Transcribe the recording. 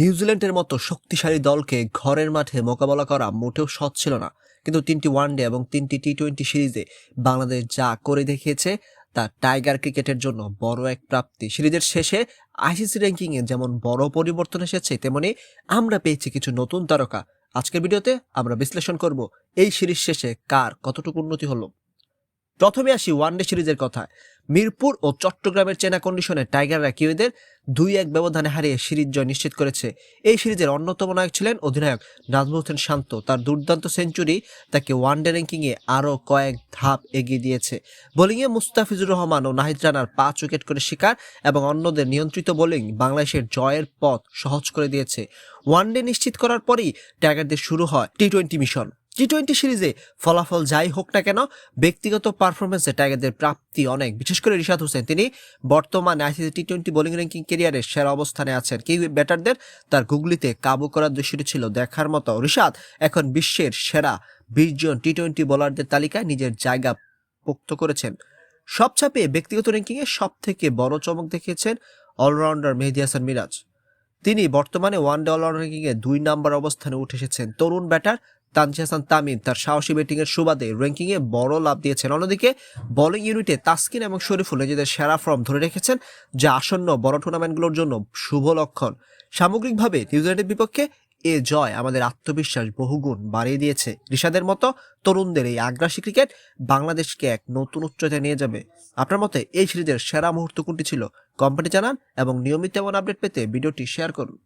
নিউজিল্যান্ডের মতো শক্তিশালী দলকে ঘরের মাঠে মোকাবেলা করা মোটেও সহজ ছিল না, কিন্তু 3টি ওয়ানডে এবং 3টি টি-20 সিরিজে বাংলাদেশ যা করে দেখিয়েছে তা টাইগার ক্রিকেটের জন্য বড় এক প্রাপ্তি। সিরিজের শেষে আইসিসি র্যাঙ্কিংয়ে যেমন বড় পরিবর্তন এসেছে, তেমনি আমরা পেয়েছি কিছু নতুন তারকা। আজকের ভিডিওতে আমরা বিশ্লেষণ করব এই সিরিজ শেষে কার কতটুকু উন্নতি হলো। প্রথমে আসি ওয়ানডে সিরিজের কথায়। মিরপুর ও চট্টগ্রামের চেনা কন্ডিশনে টাইগাররা কিউইদের 2-1 ব্যবধানে হারিয়ে সিরিজ জয় নিশ্চিত করেছে। এই সিরিজের অন্যতম নায়ক ছিলেন অধিনায়ক নাজমুল হোসেন শান্ত। তার দুর্দান্ত সেঞ্চুরি তাকে ওয়ানডে র্যাঙ্কিংয়ে আরও কয়েক ধাপ এগিয়ে দিয়েছে। বোলিংয়ে মুস্তাফিজুর রহমান ও নাহিদ রানার 5 উইকেট করে শিকার এবং অন্যদের নিয়ন্ত্রিত বোলিং বাংলাদেশের জয়ের পথ সহজ করে দিয়েছে। ওয়ানডে নিশ্চিত করার পরই টাইগারদের শুরু হয় টি-20 মিশন। টি-20 সিরিজে ফলাফল যাই হোক না কেন, ব্যক্তিগত পারফরমেন্সে টাইগারদের প্রাপ্তি অনেক। বিশেষ করে রিশাদ হোসেন, তিনি বর্তমানে আইসিসি টি-20 বোলিং র্যাঙ্কিং ক্যারিয়ারের সেরা অবস্থানে আছেন। কিউই ব্যাটারদের তার গুগলিতে কাবু করার দৃশ্যটি ছিল দেখার মতো। রিশাদ এখন বিশ্বের সেরা 20 জন টি-20 বোলারদের তালিকায় নিজের জায়গা পোক্ত করেছেন। সব ছাপিয়ে ব্যক্তিগত র্যাঙ্কিংয়ে সব থেকে বড় চমক দেখিয়েছেন অলরাউন্ডার মেহেদী হাসান মিরাজ। তিনি বর্তমানে ওয়ানডে অলরাউন্ডার র্যাঙ্কিংয়ে 2 নম্বর অবস্থানে উঠে এসেছেন। তরুণ ব্যাটার তানজিদ হাসান তামিম তার সাহসী ব্যাটিংয়ের সুবাদে র্যাঙ্কিংয়ে বড় লাভ দিয়েছেন। অন্যদিকে বোলিং ইউনিটে তাসকিন এবং শরীফুল নিজেদের সেরা ফর্ম ধরে রেখেছেন, যা আসন্ন বড় টুর্নামেন্টগুলোর জন্য শুভ লক্ষণ। সামগ্রিকভাবে নিউজিল্যান্ডের বিপক্ষে এ জয় আমাদের আত্মবিশ্বাস বহুগুণ বাড়িয়ে দিয়েছে। রিশাদের মতো তরুণদের এই আগ্রাসী ক্রিকেট বাংলাদেশকে এক নতুন উচ্চতায় নিয়ে যাবে। আপনার মতে এই সিরিজের সেরা মুহূর্ত কোনটি ছিল? কমেন্টে জানান এবং নিয়মিত এমন আপডেট পেতে ভিডিওটি শেয়ার করুন।